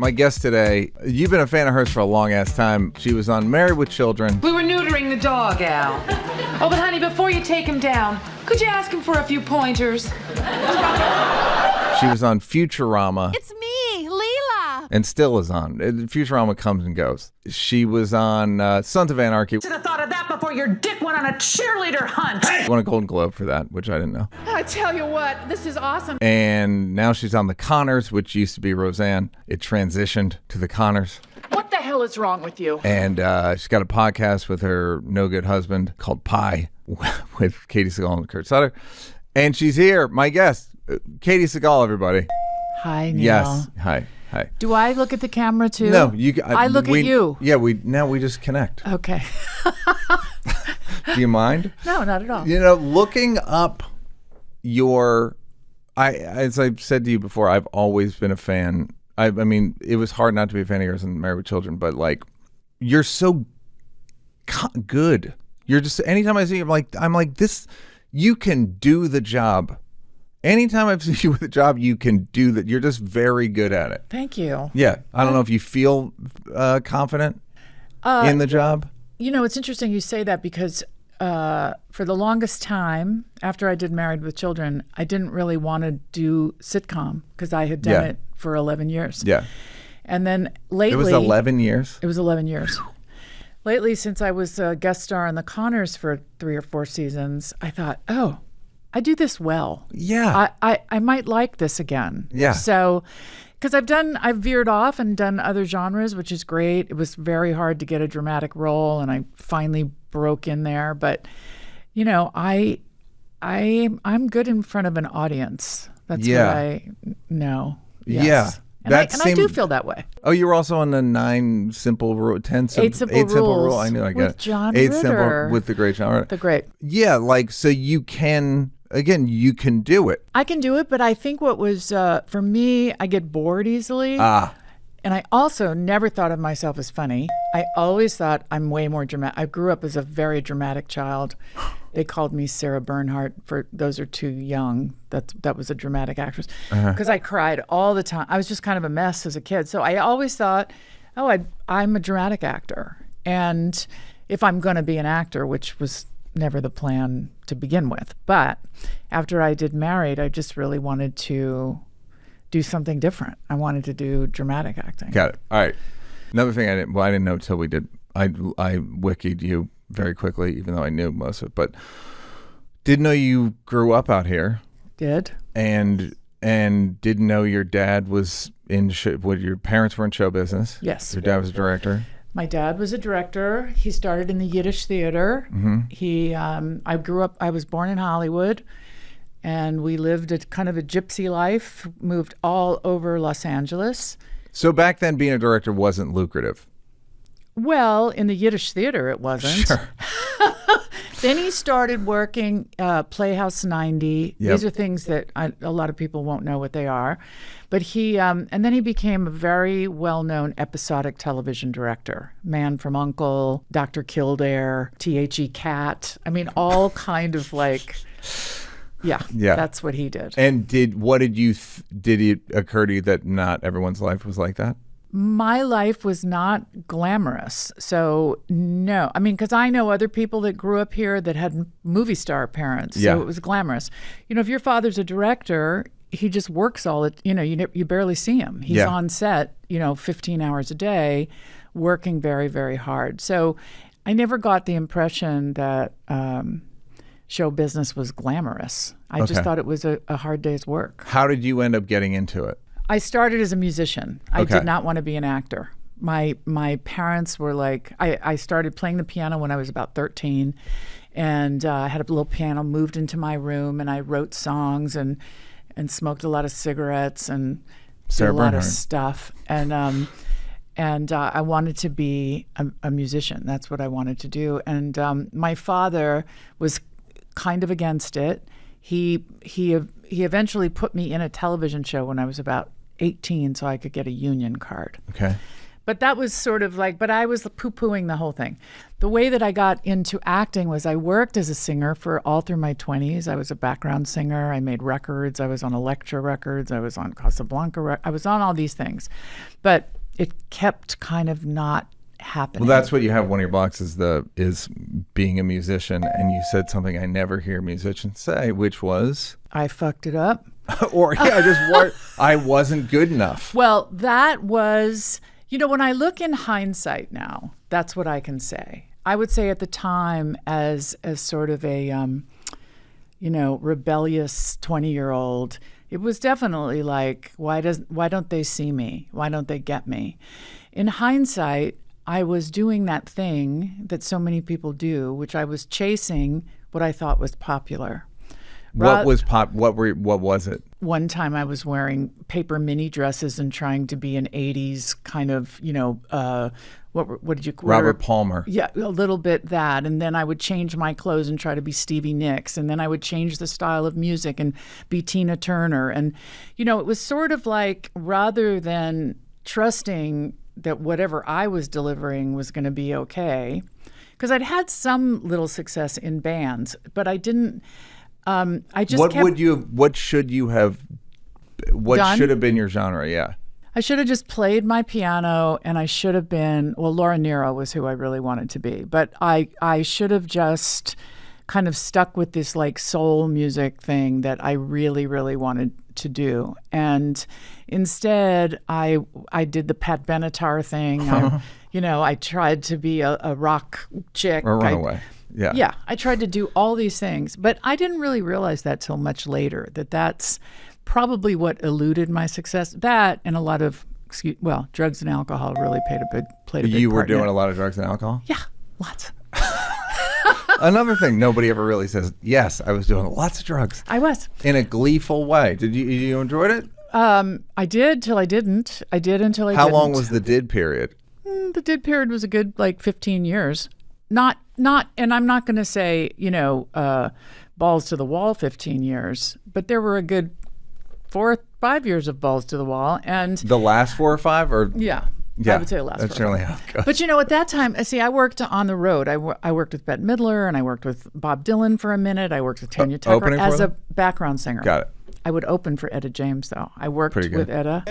My guest today, you've been a fan of hers for a long-ass time. She was on Married with Children. We were neutering the dog, Al. Oh, but honey, before you take him down, could you ask him for a few pointers? She was on Futurama. It's me, Leela. And still is on. Futurama comes and goes. She was on Sons of Anarchy. Should have thought of that before your dick went on a cheerleader hunt. Won a Golden Globe for that, which I didn't know. I tell you what, this is awesome. And now she's on The Connors, which used to be Roseanne. It transitioned to The Connors. What the hell is wrong with you? And she's got a podcast with her no-good husband called Pie with Katey Sagal and Kurt Sutter. And she's here, my guest, Katey Sagal, everybody. Hi, Neal. Yes. Hi. Do I look at the camera too? No, I look at you. Yeah, we just connect. Okay. Do you mind? No, not at all. You know, looking up as I've said to you before, I've always been a fan. I mean, it was hard not to be a fan of yours in Married with Children, but like, you're so good. You're just, anytime I see you, I'm like this, you can do the job. Anytime I've seen you with a job, you can do that. You're just very good at it. Thank you. Yeah. I don't know if you feel confident in the job. You know, it's interesting you say that because for the longest time, after I did Married with Children, I didn't really want to do sitcom because I had done it for 11 years. Yeah. And then lately... It was 11 years? It was 11 years. Lately, since I was a guest star on The Connors for 3 or 4 seasons, I thought, oh, I do this well. Yeah. I might like this again. Yeah. So, because I've veered off and done other genres, which is great. It was very hard to get a dramatic role, and I finally broke in there. But, you know, I'm good in front of an audience. That's what I know. Yes. Yeah. And I do feel that way. Oh, you were also on the 9 Simple Rule, 10 Simple, 8 Simple Rule. I knew I got with John 8 Ritter. Simple with the great John Ritter. The great. Yeah, like, so you can, again, you can do it. I can do it, but I think what was, for me, I get bored easily. And I also never thought of myself as funny. I always thought I'm way more dramatic. I grew up as a very dramatic child. They called me Sarah Bernhardt. For those are too young. That was a dramatic actress. Because I cried all the time. I was just kind of a mess as a kid. So I always thought, I'm a dramatic actor. And if I'm going to be an actor, which was never the plan to begin with. But after I did Married, I just really wanted to do something different. I wanted to do dramatic acting. Got it. All right. Another thing I didn't know until we did. I wikied you very quickly, even though I knew most of it, but didn't know you grew up out here. Did. And didn't know your dad was your parents were in show business. Yes. Your dad was a director. My dad was a director. He started in the Yiddish theater. Mm-hmm. I was born in Hollywood, and we lived a kind of a gypsy life, moved all over Los Angeles. So back then, being a director wasn't lucrative. Well, in the Yiddish theater, it wasn't. Sure. Then he started working Playhouse 90. Yep. These are things that a lot of people won't know what they are. But he, and then he became a very well-known episodic television director. Man from U.N.C.L.E., Dr. Kildare, T.H.E. Cat. I mean, all kind of like, yeah, that's what he did. And did it occur to you that not everyone's life was like that? My life was not glamorous. So, no. I mean, because I know other people that grew up here that had movie star parents. So it was glamorous. You know, if your father's a director, he just works you barely see him. He's on set, 15 hours a day, working very, very hard. So I never got the impression that show business was glamorous. I just thought it was a hard day's work. How did you end up getting into it? I started as a musician. I did not want to be an actor. My parents were like, I started playing the piano when I was about 13, and I had a little piano, moved into my room, and I wrote songs and smoked a lot of cigarettes and did a lot of stuff. And I wanted to be a musician. That's what I wanted to do. And my father was kind of against it. He eventually put me in a television show when I was about 18 so I could get a union card. Okay. But that was sort of like, but I was poo-pooing the whole thing. The way that I got into acting was I worked as a singer for all through my 20s. I was a background singer. I made records. I was on Elektra Records. I was on Casablanca. I was on all these things. But it kept kind of not happening. Well, that's what you have. One of your blocks is being a musician. And you said something I never hear musicians say, which was? I fucked it up. Or, I wasn't good enough. Well, that was... when I look in hindsight now, that's what I can say. I would say at the time, as sort of a, rebellious 20-year-old, it was definitely like, why don't they see me? Why don't they get me? In hindsight, I was doing that thing that so many people do, which I was chasing what I thought was popular. What was What was it? One time I was wearing paper mini dresses and trying to be an 80s kind of, what did you call it? Robert Palmer. Yeah, a little bit that. And then I would change my clothes and try to be Stevie Nicks. And then I would change the style of music and be Tina Turner. And, it was sort of like, rather than trusting that whatever I was delivering was going to be okay, because I'd had some little success in bands, but I didn't... I just what should have been your genre? Yeah. I should have just played my piano, and I should have been, Laura Nyro was who I really wanted to be, but I should have just kind of stuck with this like soul music thing that I really, really wanted to do. And instead I did the Pat Benatar thing. I tried to be a rock chick. Or Runaway. Yeah, I tried to do all these things, but I didn't really realize that till much later, that's probably what eluded my success. That and a lot of, drugs and alcohol really played a big part. You were doing a lot of drugs and alcohol? Yeah, lots. Another thing nobody ever really says, yes, I was doing lots of drugs. I was. In a gleeful way. Did you enjoyed it? I did till I didn't. I did until I didn't. How long was the did period? The did period was a good 15 years. Not, and I'm not going to say, balls to the wall 15 years, but there were a good 4 or 5 years of balls to the wall. And the last 4 or 5 or? Yeah. I would say the last 4 or 5. That's generally how it goes. But at that time, I worked on the road. I worked with Bette Midler, and I worked with Bob Dylan for a minute. I worked with Tanya Tucker as a background singer. Got it. I would open for Etta James, though. I worked with Etta.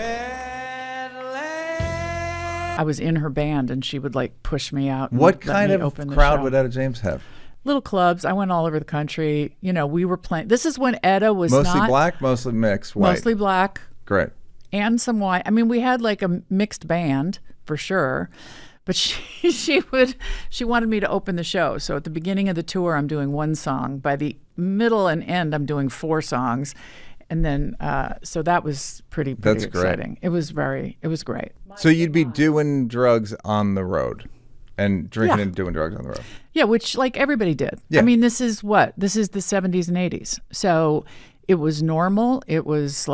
I was in her band, and she would push me out. What kind of crowd would Etta James have? Little clubs. I went all over the country. We were playing. This is when Etta was mostly black, mostly mixed, white. Mostly black. Great. And some white. I mean, we had a mixed band for sure, but she wanted me to open the show. So at the beginning of the tour, I'm doing one song. By the middle and end, I'm doing 4 songs. And then, so that was pretty That's exciting. Great. It was great. So you'd be doing drugs on the road and drinking and doing drugs on the road. Yeah, which everybody did. Yeah. I mean, this is the 70s and 80s. So it was normal. It was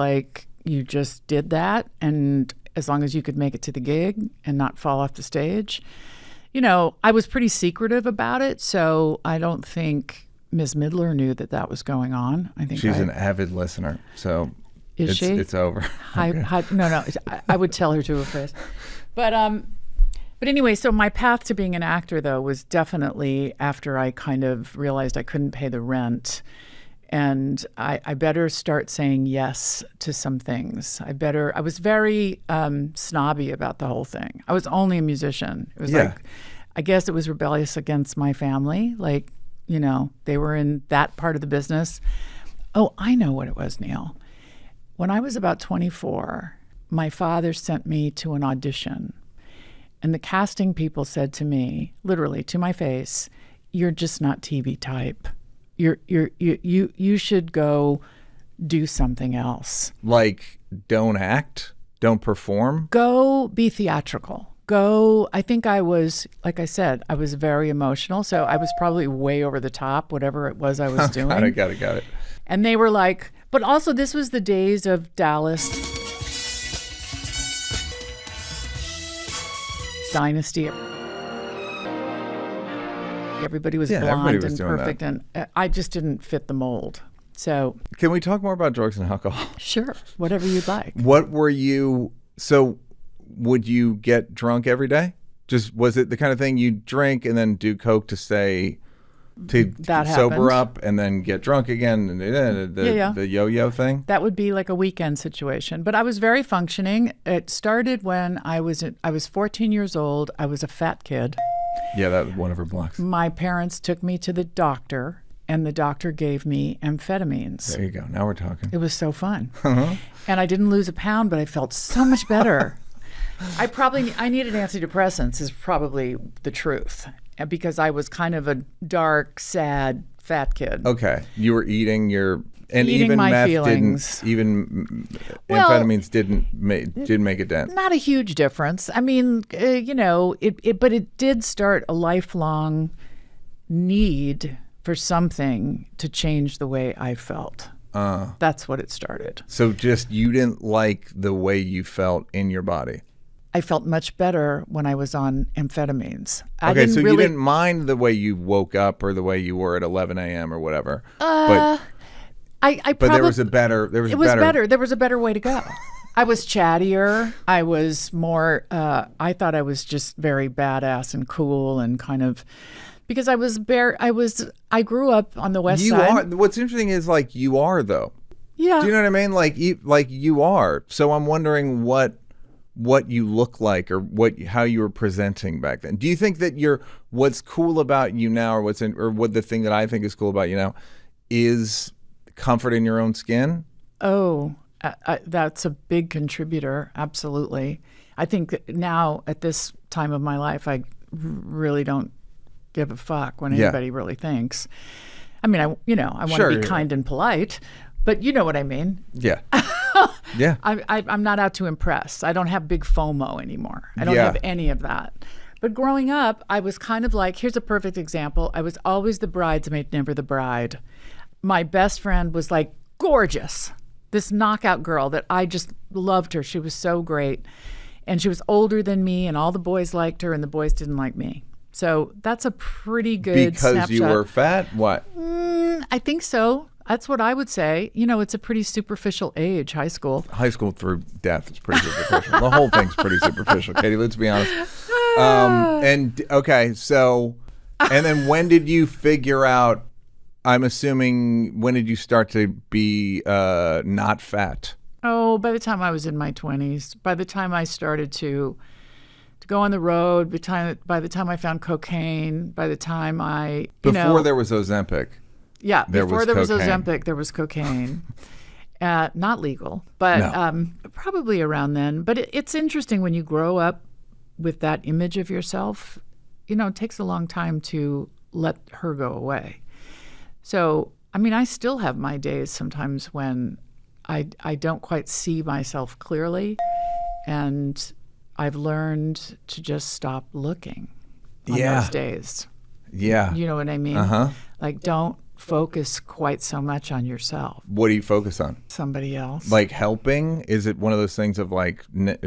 you just did that. And as long as you could make it to the gig and not fall off the stage, I was pretty secretive about it. So I don't think Ms. Midler knew that was going on. I think she's an avid listener, so she? It's over. No, I would tell her to her face. But anyway, so my path to being an actor, though, was definitely after I kind of realized I couldn't pay the rent, and I better start saying yes to some things. I was very snobby about the whole thing. I was only a musician. It was I guess it was rebellious against my family. They were in that part of the business. Oh, I know what it was, Neal. When I was about 24, my father sent me to an audition, and the casting people said to me, literally to my face, "You're just not TV type. You should go do something else. Don't act, don't perform. Go be theatrical." I think I was, like I said, I was very emotional. So I was probably way over the top, whatever it was I was doing. Got it. And they were but also this was the days of Dallas Dynasty. Everybody was blonde and perfect. And I just didn't fit the mold. So can we talk more about drugs and alcohol? Sure. Whatever you'd like. What were you, so would you get drunk every day? Just was it the kind of thing you drink and then do coke to That sober happened. up and then get drunk again? And the yo-yo thing? That would be like a weekend situation. But I was very functioning. It started when I was 14 years old. I was a fat kid. Yeah, that was one of her blocks. My parents took me to the doctor, and the doctor gave me amphetamines. There you go. Now we're talking. It was so fun. And I didn't lose a pound, but I felt so much better. I needed antidepressants is probably the truth, because I was kind of a dark, sad, fat kid. Okay. You were eating Eating even my meth feelings. amphetamines didn't make a dent. Not a huge difference. I mean, but it did start a lifelong need for something to change the way I felt. That's what it started. So just you didn't like the way you felt in your body. I felt much better when I was on amphetamines. Okay, so you didn't mind the way you woke up or the way you were at 11 a.m. or whatever. But there was a better. There was a better way to go. I was chattier. I was more. I thought I was just very badass and cool and kind of. Because I grew up on the West Side. What's interesting is like you are though. Yeah. Do you know what I mean? Like you are. So I'm wondering what you look like or how you were presenting back then. Do you think that what's cool about you now, or what the thing that I think is cool about you now is comfort in your own skin? Oh, that's a big contributor. Absolutely. I think that now at this time of my life, I really don't give a fuck what anybody really thinks. I mean, I want to be kind and polite, but you know what I mean. Yeah. Yeah. I'm not out to impress. I don't have big FOMO anymore. I don't have any of that. But growing up, I was kind of like, here's a perfect example. I was always the bridesmaid, never the bride. My best friend was like gorgeous, this knockout girl that I just loved her. She was so great. And she was older than me, and all the boys liked her, and the boys didn't like me. So that's a pretty good snapshot. You were fat? What? I think so. That's what I would say. It's a pretty superficial age, high school. High school through death is pretty superficial. The whole thing's pretty superficial, Katey. Let's be honest. And then when did you figure out? I'm assuming when did you start to be not fat? Oh, by the time I was in my 20s. By the time I started to go on the road. By the time I found cocaine. By the time I before there was Ozempic. Yeah, before there was cocaine. Ozempic, there was cocaine. Not legal, but probably around then. But it's interesting when you grow up with that image of yourself, it takes a long time to let her go away. So, I mean, I still have my days sometimes when I don't quite see myself clearly, and I've learned to just stop looking on those days. Yeah. You know what I mean? Uh-huh. Like, don't focus quite so much on yourself. What do you focus on? Somebody else. Like helping? Is it one of those things of like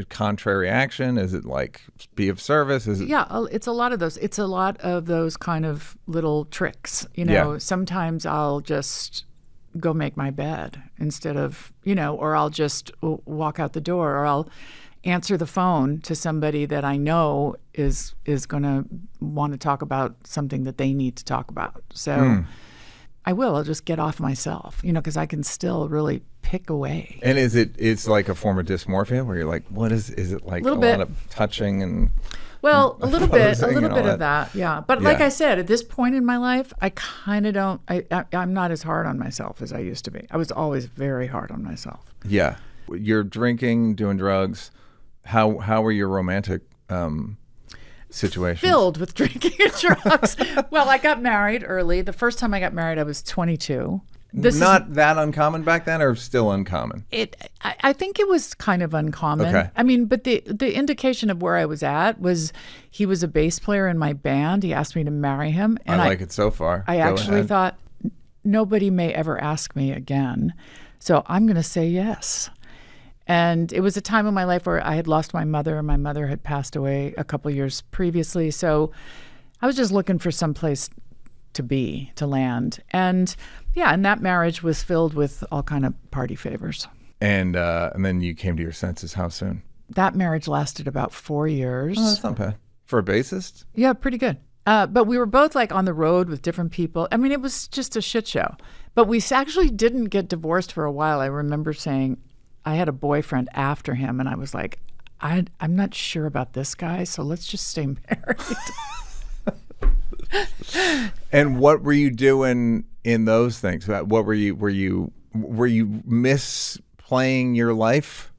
contrary action? Is it like be of service? Yeah, it's a lot of those. It's a lot of those kind of little tricks. Sometimes I'll just go make my bed instead of, or I'll just walk out the door, or I'll answer the phone to somebody that I know is going to want to talk about something that they need to talk about. So I'll just get off myself, because I can still really pick away. And it's like a form of dysmorphia where you're like, what is it like a lot of touching and well, a little bit of that, yeah. But like I said, at this point in my life, I kind of don't, I'm not as hard on myself as I used to be. I was always very hard on myself. Yeah. You're drinking, doing drugs. How were your romantic situations? Filled with drinking and drugs. Well, I got married early. The first time I got married, I was 22. Not that uncommon back then, or still uncommon? I think it was kind of uncommon. Okay. I mean, but the indication of where I was at was he was a bass player in my band. He asked me to marry him. And I like it so far. I actually thought, nobody may ever ask me again, so I'm going to say yes. And it was a time in my life where I had lost my mother, and my mother had passed away a couple years previously. So I was just looking for some place to land. And that marriage was filled with all kind of party favors. And then you came to your senses how soon? that marriage lasted about 4 years. Oh, that's not bad. For a bassist? Yeah, pretty good. But we were both like on the road with different people. I mean, it was just a shit show. But we actually didn't get divorced for a while. I remember saying I had a boyfriend after him, and I was like, I'm not sure about this guy, so let's just stay married. And what were you doing in those things? What were you miss playing your life?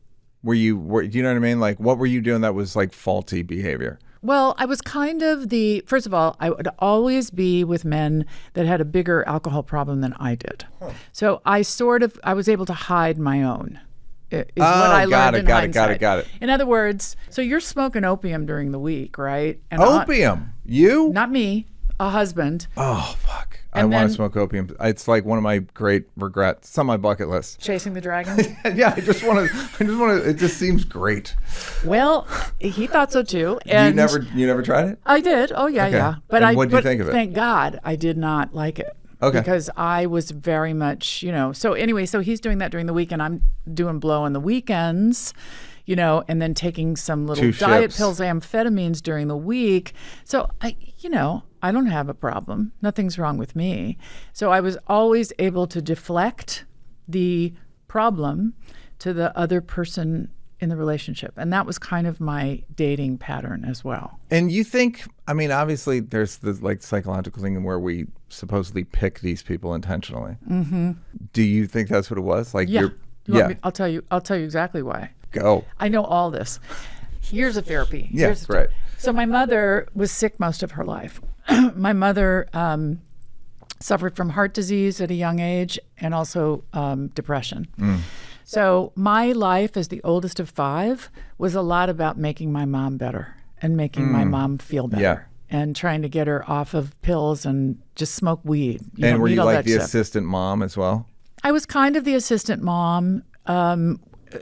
Do you know what I mean? Like, what were you doing that was like faulty behavior? Well, I was kind of first of all, I would always be with men that had a bigger alcohol problem than I did. Huh. So I was able to hide my own. Is what I learned in hindsight. Got it. In other words, so you're smoking opium during the week, right? And opium? You? Not me, a husband. Oh, fuck. I want to smoke opium. It's like one of my great regrets. It's on my bucket list. Chasing the dragon? Yeah, I just want to, it just seems great. Well, he thought so too. And you never tried it? I did. Oh, yeah, okay. yeah. But what did you think of it? Thank God I did not like it. Okay. Because I was very much, so anyway, so he's doing that during the week and I'm doing blow on the weekends, and then taking some little diet pills, amphetamines during the week. So I don't have a problem. Nothing's wrong with me. So I was always able to deflect the problem to the other person in the relationship. And that was kind of my dating pattern as well. And you think, obviously there's the like psychological thing where we supposedly pick these people intentionally. Mm-hmm. Do you think that's what it was? Like, yeah. I'll tell you exactly why. Go. I know all this. Years of therapy. Yes, right. So my mother was sick most of her life. My mother suffered from heart disease at a young age and also depression. Mm. So my life as the oldest of 5 was a lot about making my mom better and making my mom feel better and trying to get her off of pills and just smoke weed. And were you like the assistant mom as well? I was kind of the assistant mom.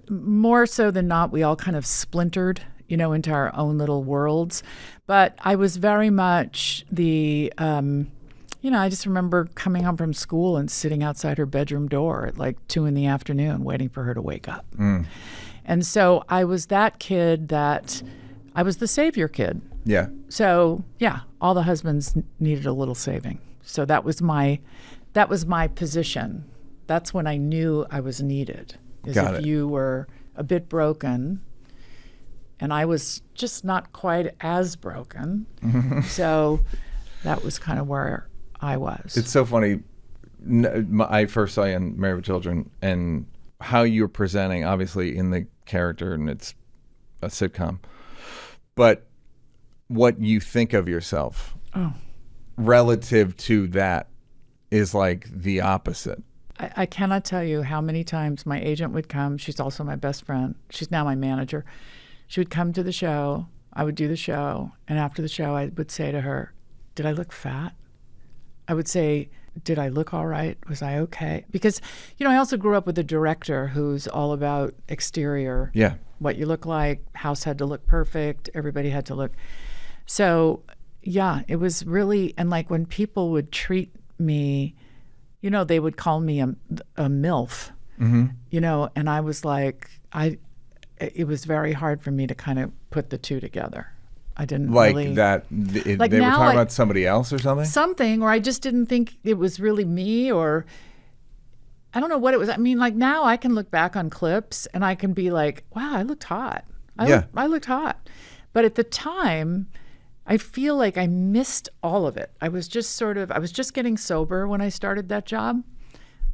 More so than not, we all kind of splintered, into our own little worlds. But I was very much I just remember coming home from school and sitting outside her bedroom door at like 2 p.m. waiting for her to wake up. Mm. And so I was that kid I was the savior kid. Yeah. So yeah, all the husbands needed a little saving. So that was my position. That's when I knew I was needed. If you were a bit broken, and I was just not quite as broken. So that was kind of where I was. It's so funny. I first saw you in Married with Children and how you're presenting, obviously, in the character, and it's a sitcom. But what you think of yourself relative to that is like the opposite. I cannot tell you how many times my agent would come. She's also my best friend. She's now my manager. She would come to the show. I would do the show. And after the show, I would say to her, did I look fat? I would say, did I look all right? Was I okay? Because, I also grew up with a director who's all about exterior. Yeah. What you look like. House had to look perfect. Everybody had to look. So, yeah, it was really, and like when people would treat me, they would call me a MILF, and I was like, it was very hard for me to kind of put the two together. I didn't like really, that. They were talking about somebody else or something. Something, or I just didn't think it was really me, or I don't know what it was. Like now I can look back on clips and I can be like, wow, I looked hot. I looked hot. But at the time, I feel like I missed all of it. I was just getting sober when I started that job.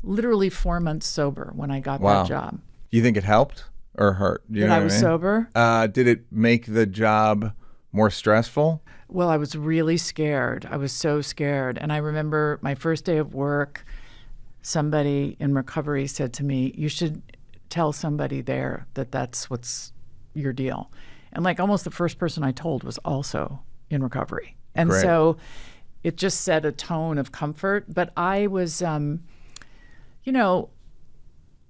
Literally 4 months sober when I got that job. You think it helped or hurt? That I was sober? Did it make the job more stressful? Well, I was really scared. I was so scared. And I remember my first day of work, somebody in recovery said to me, you should tell somebody there that's what's your deal. And like almost the first person I told was also in recovery. And Great. So it just set a tone of comfort. But I was, I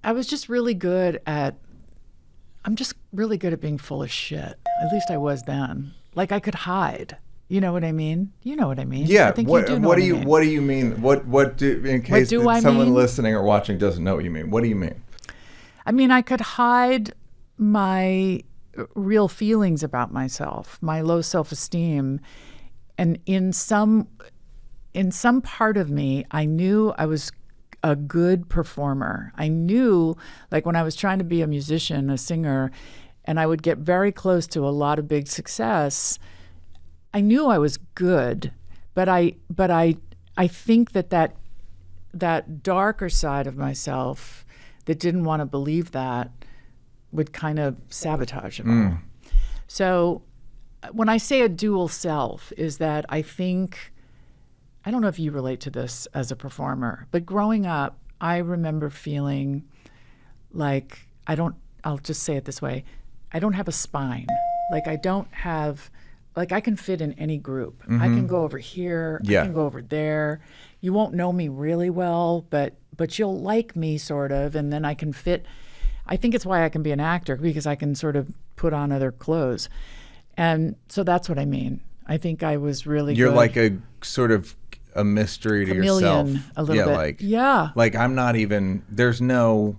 was just really good at being full of shit. At least I was then. Like I could hide. You know what I mean? You know what I mean? Yeah. I think you do know what I mean. What do you mean? In case someone listening or watching doesn't know what you mean. What do you mean? I mean, I could hide my real feelings about myself, my low self-esteem. And in some part of me, I knew I was a good performer. I knew, like when I was trying to be a musician, a singer, and I would get very close to a lot of big success, I knew I was good, but I think that darker side of myself that didn't want to believe that would kind of sabotage it all. So when I say a dual self, is that I think, I don't know if you relate to this as a performer, but growing up, I remember feeling like I'll just say it this way, I don't have a spine. Like I can fit in any group. I can go over here, I can go over there. You won't know me really well, but you'll like me sort of, and then I can fit. I think it's why I can be an actor, because I can sort of put on other clothes. And so that's what I mean. I think I was really You're good. like a sort of a mystery to yourself. A little bit. Like I'm not even, there's nothing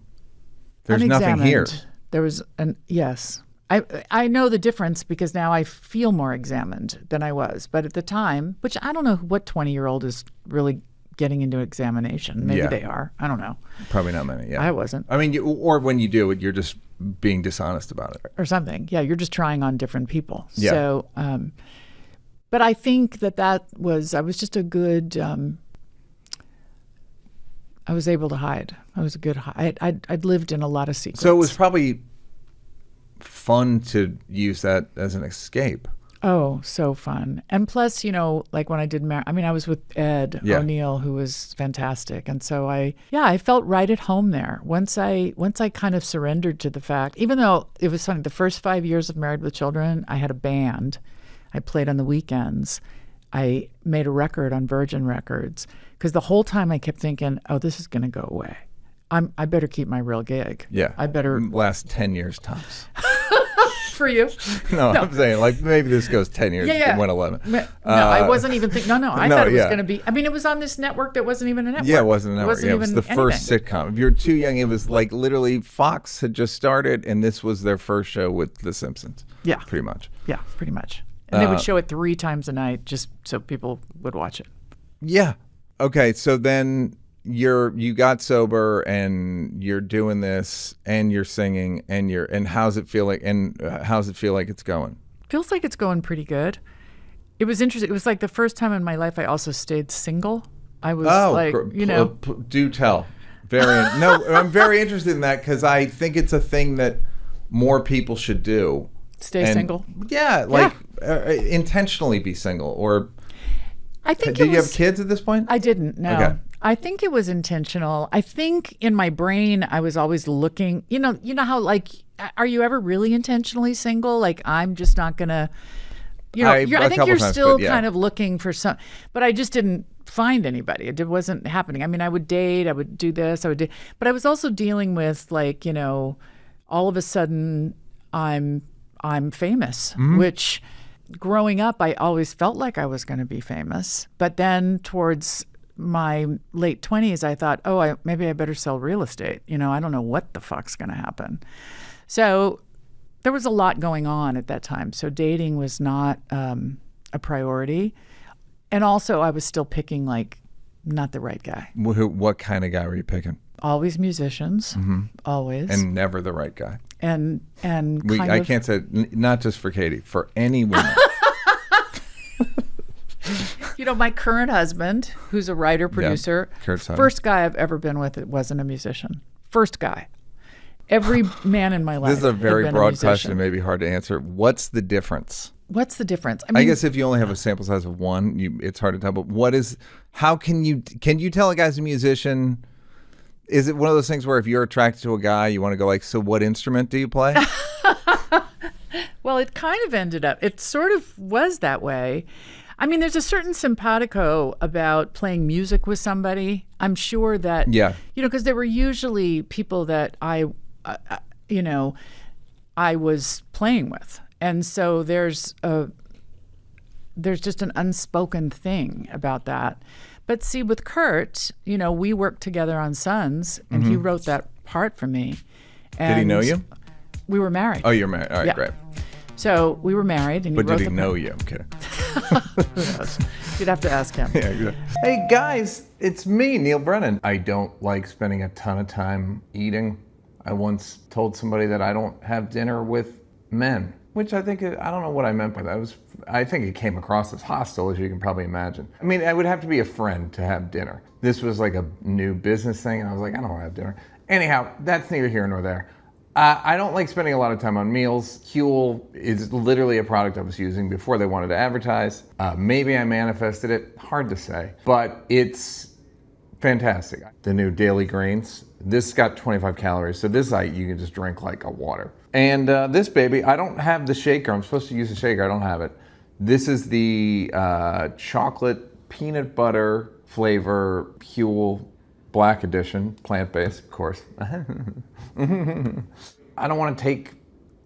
here. There was yes. I know the difference because now I feel more examined than I was. But at the time, which I don't know what 20-year-old is really getting into examination. Maybe they are. I don't know. Probably not many, yeah. I wasn't. I mean, or when you do it, you're just being dishonest about it. Or something. Yeah, you're just trying on different people. Yeah. So, but I think I was just a good, I was able to hide. I was a good hide. I'd lived in a lot of secrets. So it was probably fun to use that as an escape. Oh, so fun. And plus, like when I did I was with Ed O'Neill, who was fantastic. And so I felt right at home there. Once I kind of surrendered to the fact, even though it was funny, the first 5 years of Married with Children, I had a band. I played on the weekends. I made a record on Virgin Records because the whole time I kept thinking, oh, this is going to go away. I better keep my real gig. Yeah. I better last 10 years tops. For you? No, I'm saying like maybe this goes 10 years. Yeah. Went 11. No, I wasn't even thinking. No, I thought it was going to be. I mean, it was on this network that wasn't even a network. Yeah, it wasn't a network. It was even the first sitcom. If you're too young, it was like literally Fox had just started, and this was their first show with The Simpsons. Yeah, pretty much. Yeah, pretty much. And they would show it 3 times a night just so people would watch it. Yeah. Okay. So then you got sober and you're doing this and you're singing and how's it feel like it's going? Feels like it's going pretty good. It was interesting. It was like the first time in my life I also stayed single. I was do tell. I'm very interested in that because I think it's a thing that more people should do. Stay single. Yeah, intentionally be single. Or I think did you have kids at this point? I didn't. No. Okay. I think it was intentional. I think in my brain I was always looking. You know how are you ever really intentionally single? Like I'm just not gonna. I think you're still kind of looking for some, but I just didn't find anybody. It wasn't happening. I mean, I would date. I would do this. But I was also dealing with all of a sudden I'm famous, which growing up, I always felt like I was going to be famous. But then towards my late 20s, I thought, maybe I better sell real estate. I don't know what the fuck's going to happen. So there was a lot going on at that time. So dating was not a priority. And also I was still picking not the right guy. What kind of guy were you picking? Always musicians, always. And never the right guy. And I can't say, not just for Katey, for any woman. My current husband, who's a writer, producer, first guy I've ever been with wasn't a musician. First guy. Every man in my life. This is a very broad question, maybe hard to answer. What's the difference? What's the difference? I guess if you only have a sample size of one, it's hard to tell. But how can you tell a guy's a musician? Is it one of those things where if you're attracted to a guy, you want to go so what instrument do you play? Well, it kind of ended up, it sort of was that way. I mean, there's a certain simpatico about playing music with somebody. I'm sure that, because there were usually people that I was playing with. And so there's just an unspoken thing about that. But see, with Kurt, we worked together on Sons, and he wrote that part for me. And did he know you? We were married. Oh, you're married. All right, Yeah. great. So we were married, and But did he know you? I'm kidding. Who knows? You'd have to ask him. Yeah. Hey guys, it's me, Neal Brennan. I don't like spending a ton of time eating. I once told somebody that I don't have dinner with men, which I don't know what I meant by that. I think it came across as hostile, as you can probably imagine. I mean, I would have to be a friend to have dinner. This was like a new business thing, and I was like, I don't want to have dinner. Anyhow, that's neither here nor there. I don't like spending a lot of time on meals. Huel is literally a product I was using before they wanted to advertise. Maybe I manifested it, hard to say, but it's fantastic. The new daily greens, this got 25 calories, so this you can just drink like a water. And this baby, I don't have the shaker. I'm supposed to use the shaker, I don't have it. This is the chocolate peanut butter flavor Huel Black Edition, plant-based, of course. I don't want to take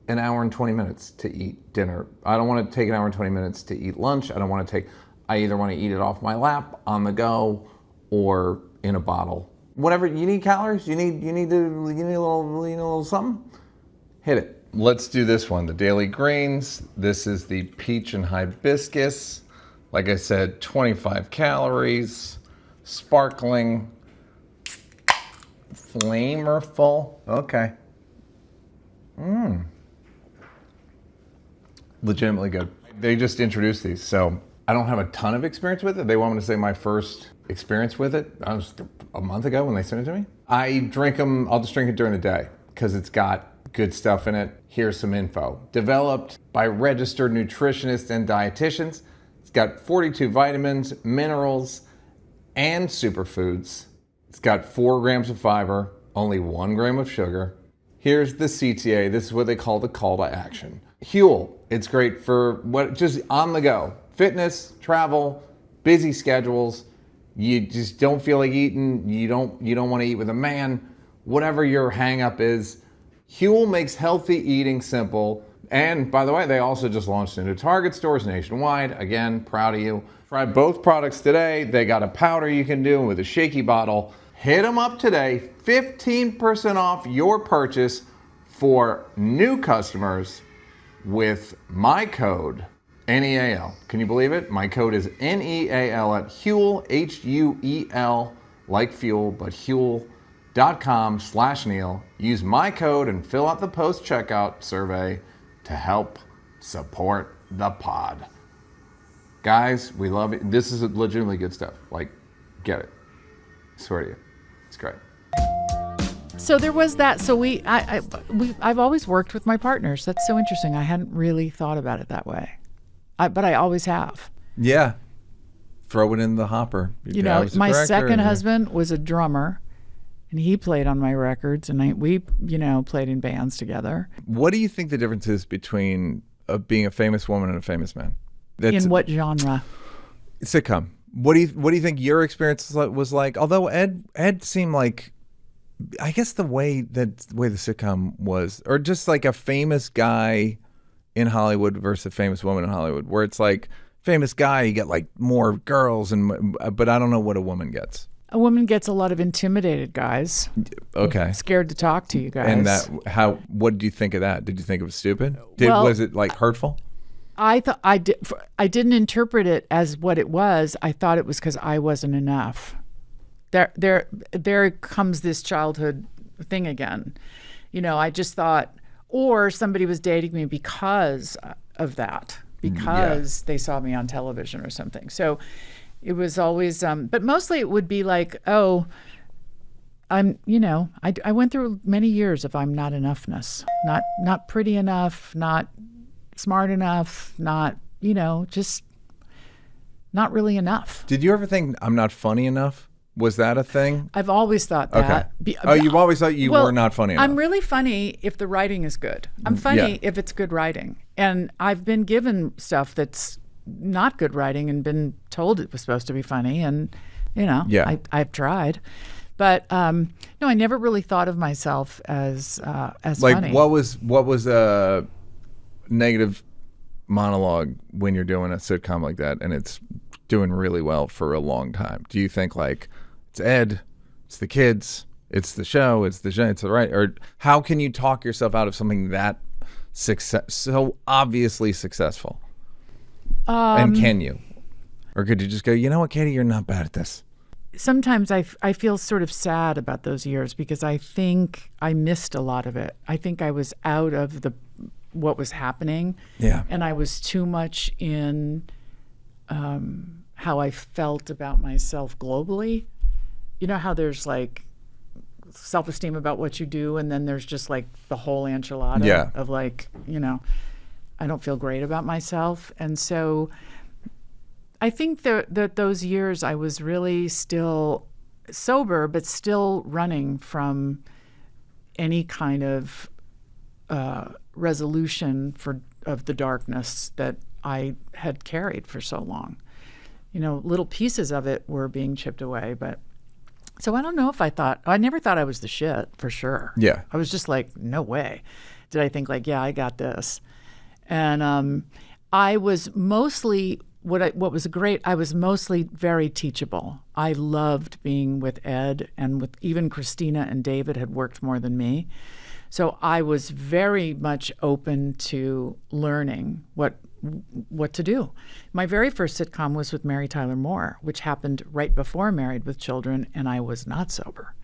an hour and 20 minutes to eat dinner. I don't want to take an hour and 20 minutes to eat lunch. I either want to eat it off my lap, on the go, or in a bottle. Whatever, you need calories? You need a little something? Hit it. Let's do this one, the daily greens. This is the peach and hibiscus. Like I said, 25 calories, sparkling, flavorful. Okay. Legitimately good. They just introduced these, so I don't have a ton of experience with it. They want me to say my first experience with it. That was a month ago when they sent it to me. I drink them, I'll just drink it during the day because it's got good stuff in it. Here's some info. Developed by registered nutritionists and dietitians. It's got 42 vitamins, minerals, and superfoods. It's got 4 grams of fiber, only 1 gram of sugar. Here's the CTA. This is what they call the call to action. Huel, it's great for just on the go. Fitness, travel, busy schedules. You just don't feel like eating. You don't want to eat with a man. Whatever your hang up is, Huel makes healthy eating simple. And by the way, they also just launched into Target stores nationwide. Again, proud of you. Try both products today. They got a powder you can do with a shaky bottle. Hit them up today. 15% off your purchase for new customers with my code NEAL. Can you believe it? My code is NEAL at Huel, Huel, like fuel, but Huel.com/Neal. Use my code and fill out the post-checkout survey to help support the pod. Guys, we love it. This is legitimately good stuff. Like, get it. I swear to you. It's great. So there was that. So I've always worked with my partners. That's so interesting. I hadn't really thought about it that way, but I always have. Yeah. Throw it in the hopper. My second husband was a drummer, and he played on my records, and we played in bands together. What do you think the difference is between being a famous woman and a famous man? In what genre? Sitcom. What do you think your experience was like? Although Ed seemed like, I guess the way the sitcom was, or just like a famous guy in Hollywood versus a famous woman in Hollywood, where it's like famous guy, you get like more girls, but I don't know what a woman gets. A woman gets a lot of intimidated guys. Okay. Scared to talk to you guys. And what did you think of that? Did you think it was stupid? Was it like hurtful? I thought I didn't interpret it as what it was. I thought it was because I wasn't enough. There comes this childhood thing again. I just thought, or somebody was dating me because of that, because they saw me on television or something. So it was always, but mostly it would be like, oh, I went through many years of I'm not enoughness, not pretty enough, not smart enough, not, just not really enough. Did you ever think I'm not funny enough? Was that a thing? I've always thought that. Okay. You've always thought you were not funny enough. I'm really funny if the writing is good. I'm funny if it's good writing. And I've been given stuff that's not good writing and been told it was supposed to be funny. And, I've tried. But no, I never really thought of myself as funny. What was a negative monologue when you're doing a sitcom like that and it's doing really well for a long time? Do you think like it's Ed, it's the kids, It's the show. It's the right. Or how can you talk yourself out of something that so obviously successful? And can you? Or could you just go, you know what, Katey, you're not bad at this? Sometimes I feel sort of sad about those years because I think I missed a lot of it. I think I was out of what was happening. Yeah. And I was too much in how I felt about myself globally. You know how there's like self-esteem about what you do, and then there's just like the whole enchilada of like, you know, I don't feel great about myself. And so I think that those years I was really still sober, but still running from any kind of resolution of the darkness that I had carried for so long. You know, little pieces of it were being chipped away, but so I don't know if I never thought I was the shit, for sure. Yeah. I was just like, no way. Did I think like, yeah, I got this. And I was mostly, what was great, I was mostly very teachable. I loved being with Ed, and with even Christina and David had worked more than me. So I was very much open to learning what to do. My very first sitcom was with Mary Tyler Moore, which happened right before Married with Children, and I was not sober.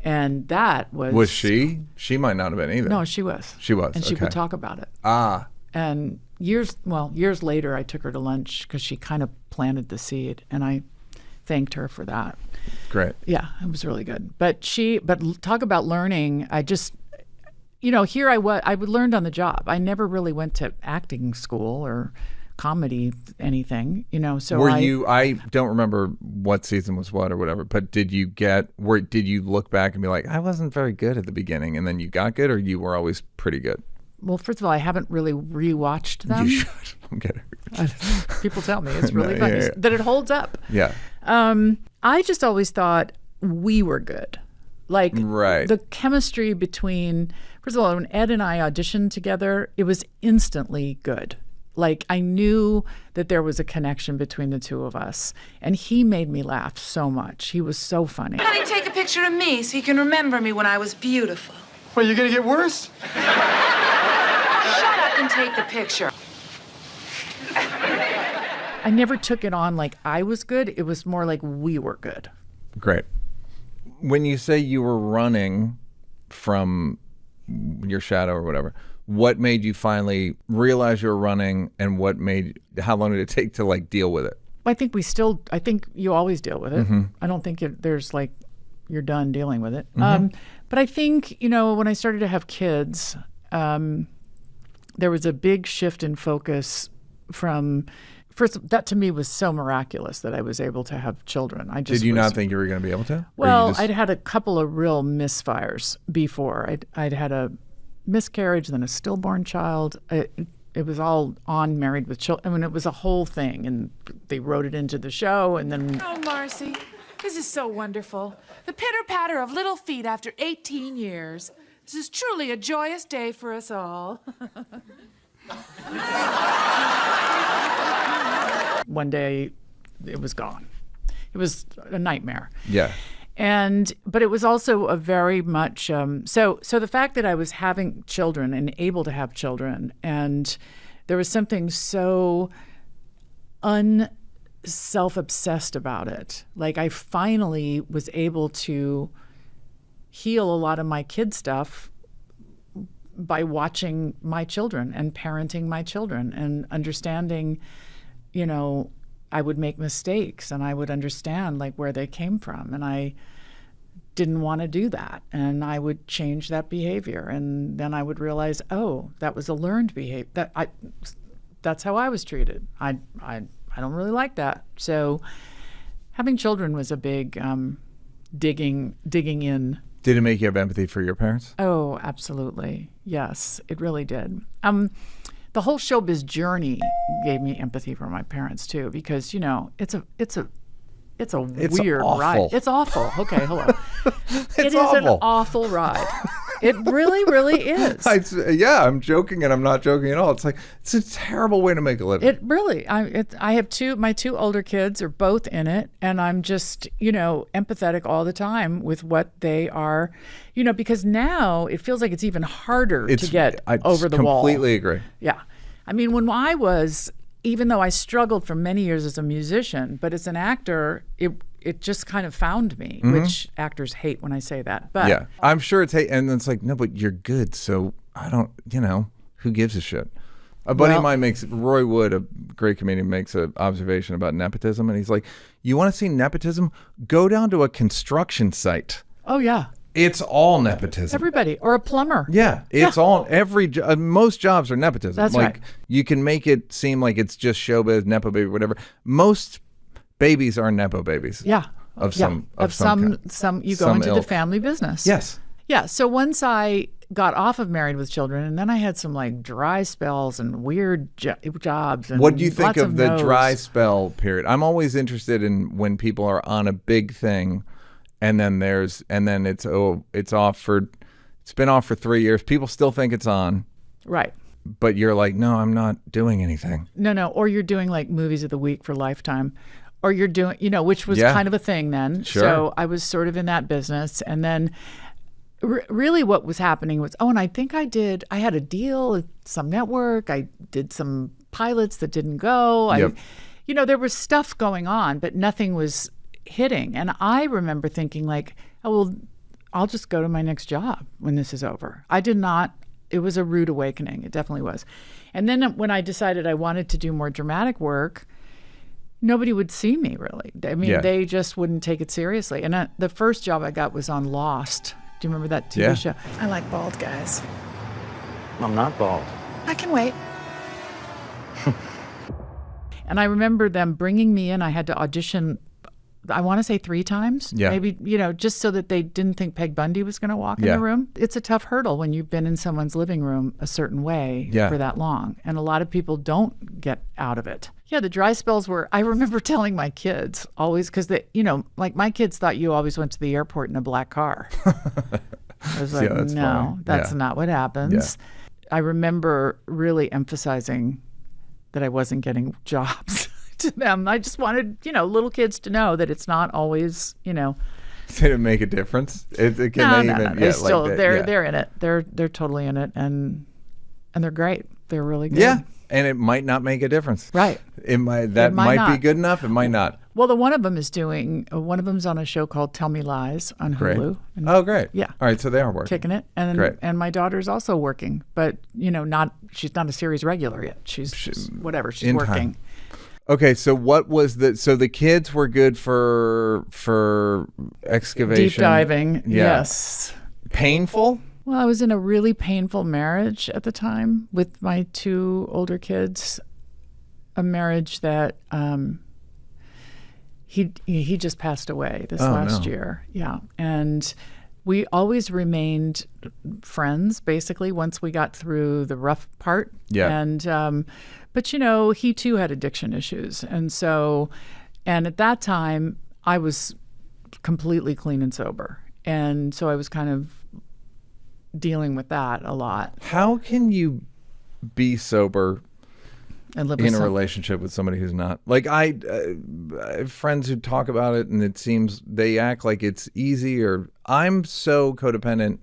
And that was... Was she? She might not have been either. No, she was. She was, and she would talk about it. Ah. And years later, I took her to lunch because she kind of planted the seed, and I thanked her for that. Great. Yeah, it was really good. But talk about learning. I just... You know, here I learned on the job. I never really went to acting school or comedy anything, you know. So I don't remember what season was what or whatever, but did you look back and be like, I wasn't very good at the beginning, and then you got good, or you were always pretty good? Well, first of all, I haven't really rewatched them. You should. I'm kidding. People tell me it's really funny that it holds up. Yeah. I just always thought we were good. Like the chemistry between, first of all, when Ed and I auditioned together, it was instantly good. Like I knew that there was a connection between the two of us, and he made me laugh so much. He was so funny. Honey, take a picture of me so you can remember me when I was beautiful. Well, you're gonna get worse? Shut up and take the picture. I never took it on like I was good. It was more like we were good. Great. When you say you were running from your shadow or whatever, what made you finally realize you were running, and how long did it take to like deal with it? I think you always deal with it. Mm-hmm. I don't think there's like, you're done dealing with it. Mm-hmm. But I think, you know, when I started to have kids, there was a big shift in focus from, first, that to me was so miraculous that I was able to have children. Did you not think you were going to be able to? Well, I'd had a couple of real misfires before. I'd had a miscarriage, then a stillborn child. It was all on Married with Children. I mean, it was a whole thing, and they wrote it into the show, and then... Oh, Marcy, this is so wonderful. The pitter-patter of little feet after 18 years. This is truly a joyous day for us all. One day, it was gone. It was a nightmare. Yeah. But it was also a very much, so the fact that I was having children and able to have children, and there was something so self-obsessed about it. Like I finally was able to heal a lot of my kid stuff by watching my children and parenting my children and understanding, you know, I would make mistakes and I would understand like where they came from, and I didn't want to do that, and I would change that behavior, and then I would realize, oh, that was a learned behavior. That's how I was treated. I don't really like that. So having children was a big digging in. Did it make you have empathy for your parents? Oh, absolutely. Yes, it really did. The whole showbiz journey gave me empathy for my parents too, because you know it's a weird awful. ride. It's awful. Okay, hello. It is awful. an awful ride. It really, really is. I'm joking and I'm not joking at all. It's like, it's a terrible way to make a living. It really, I have my two older kids are both in it, and I'm just, empathetic all the time with what they are, because now it feels like it's even harder to get over the wall. I completely agree. Yeah. I mean, even though I struggled for many years as a musician, but as an actor, it just kind of found me, which actors hate when I say that. But yeah, I'm sure it's hate. And it's like, no, but you're good. So I don't, who gives a shit? A buddy of mine Roy Wood, a great comedian, makes an observation about nepotism. And he's like, you want to see nepotism? Go down to a construction site. Oh, yeah. It's all nepotism. Everybody. Or a plumber. Yeah. It's all, most jobs are nepotism. That's right. You can make it seem like it's just showbiz, nepo baby, whatever. Most babies are nepo babies. Yeah. Of some you go into the family business. Yes. Yeah. So once I got off of Married with Children, and then I had some like dry spells and weird jobs. And what do you think of the no's. dry spell period? I'm always interested in when people are on a big thing, and then it's been off for 3 years. People still think it's on. Right. But you're like, no, I'm not doing anything. No. Or you're doing like movies of the week for Lifetime. Or you're doing, which was kind of a thing then. Sure. So I was sort of in that business. And then really what was happening was, and I think I had a deal with some network. I did some pilots that didn't go. Yep. There was stuff going on, but nothing was hitting. And I remember thinking like, oh, well, I'll just go to my next job when this is over. I did not. It was a rude awakening. It definitely was. And then when I decided I wanted to do more dramatic work, nobody would see me really. I mean, they just wouldn't take it seriously. And the first job I got was on Lost. Do you remember that TV show? I like bald guys. I'm not bald. I can wait. And I remember them bringing me in. I had to audition, I want to say 3 times. Yeah. Maybe, just so that they didn't think Peg Bundy was going to walk in the room. It's a tough hurdle when you've been in someone's living room a certain way for that long. And a lot of people don't get out of it. Yeah, the dry spells I remember telling my kids always, because like my kids thought you always went to the airport in a black car. I was like, that's no, funny. that's not what happens. Yeah. I remember really emphasizing that I wasn't getting jobs to them. I just wanted, little kids to know that it's not always, Did it make a difference? No. They're in it. They're totally in it, and they're great. They're really good. Yeah. And it might not make a difference. Right. It might be good enough. It might not. Well, one of them's on a show called Tell Me Lies on Hulu. And, oh, great. Yeah. All right. So they are working. Kicking it. And great. And my daughter's also working, but she's not a series regular yet. She's whatever. She's working. Time. Okay. So what was the kids were good for excavation. Deep diving. Yeah. Yes. Painful? Well, I was in a really painful marriage at the time with my 2 older kids, a marriage that he just passed away this last year. Yeah. And we always remained friends, basically, once we got through the rough part. Yeah. And, but, he too had addiction issues. And at that time, I was completely clean and sober. And so I was kind of dealing with that a lot. How can you be sober and live in a relationship with somebody who's not? Like I have friends who talk about it and it seems they act like it's easy, or I'm so codependent.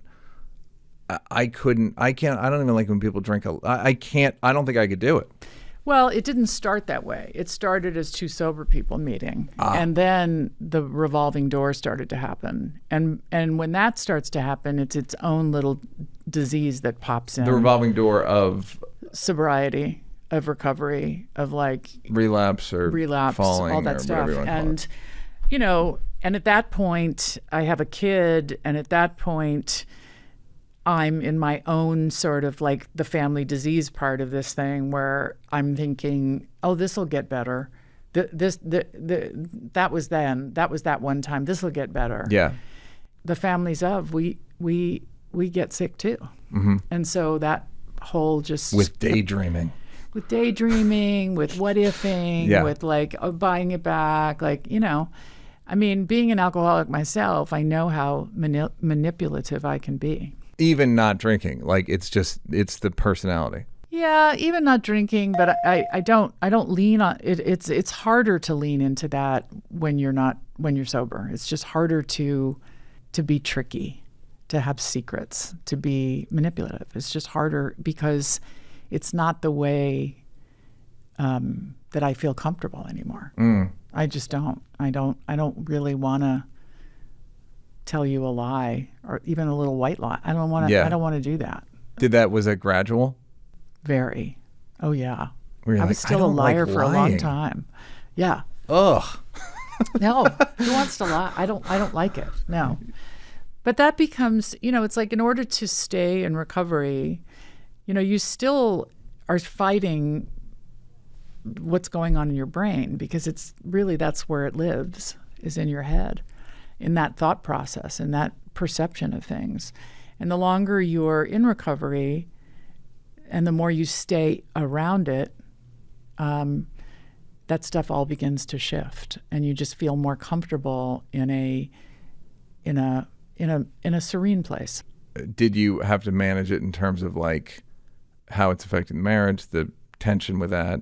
I don't even like when people drink. I don't think I could do it. Well, it didn't start that way. It started as 2 sober people meeting. And then the revolving door started to happen. And when that starts to happen, it's its own little disease that pops in. The revolving door of sobriety, of recovery, of like relapse, falling, all that stuff. And and at that point I have a kid, and at that point I'm in my own sort of like the family disease part of this thing where I'm thinking, oh, this will get better. That was then. That was that one time. This will get better. Yeah. The families we get sick too. Mm-hmm. And so that whole just with daydreaming, with what ifing, with like buying it back, like I mean, being an alcoholic myself, I know how manipulative I can be. Even not drinking, like it's the personality. Yeah, even not drinking, but I don't lean on it. It's harder to lean into that when you're sober. It's just harder to be tricky, to have secrets, to be manipulative. It's just harder because it's not the way that I feel comfortable anymore. I just don't. I don't really want to tell you a lie or even a little white lie. I don't want to. Yeah. I don't want to do that. Was it gradual? Very. Oh yeah. Where you're I was like, still I a don't like liar for a long lying. time. Yeah. Ugh. No. Who wants to lie? I don't like it. No. But that becomes, it's like in order to stay in recovery, you still are fighting what's going on in your brain because it's really that's where it lives, is in your head, in that thought process, in that perception of things. And the longer you're in recovery and the more you stay around it, that stuff all begins to shift, and you just feel more comfortable in a serene place. Did you have to manage it in terms of like how it's affecting the marriage, the tension with that?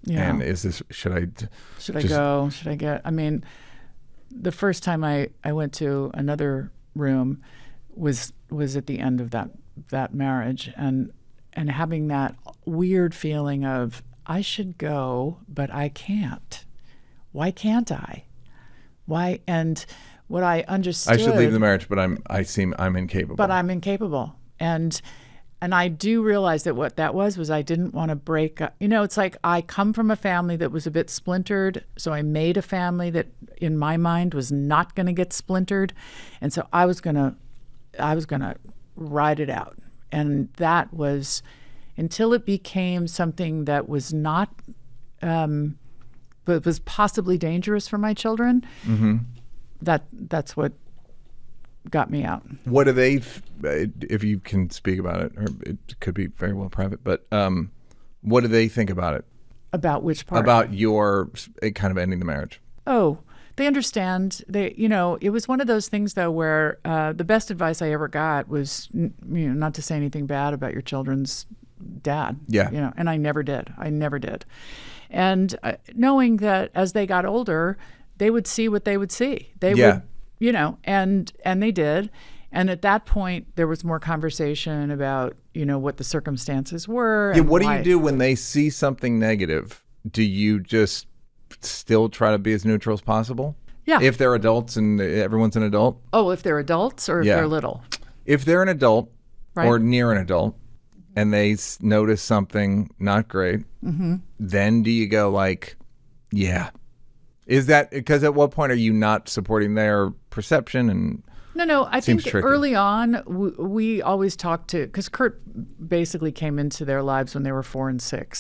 Yeah. And should I go? Should I get? I mean, the first time I went to another room was at the end of that marriage, and having that weird feeling of I should go, but I can't. Why can't I? Why? And what I understood, I should leave the marriage, but I'm incapable. But I'm incapable, and I do realize that what that was I didn't want to break up. It's like I come from a family that was a bit splintered, so I made a family that, in my mind, was not going to get splintered, and so I was gonna ride it out, and that was until it became something that was not, but was possibly dangerous for my children. Mm-hmm. That's what got me out. What do they, if you can speak about it, or it could be very well private, but what do they think about it? About which part? About your kind of ending the marriage. Oh, they understand. It was one of those things though where the best advice I ever got was, not to say anything bad about your children's dad. Yeah. And I never did. And knowing that as they got older, they would see what they would see. They would, and they did. And at that point, there was more conversation about, what the circumstances were. Yeah. And What why. do you do when they see something negative? Do you just still try to be as neutral as possible? Yeah. If they're adults and everyone's an adult? Oh, if they're adults or if they're little? If they're an adult Right. or near an adult and they notice something not great, then do you go like, yeah. Is that because at what point are you not supporting their perception? And No. I think tricky. early on, we always talked to, because Kurt basically came into their lives when they were 4 and 6.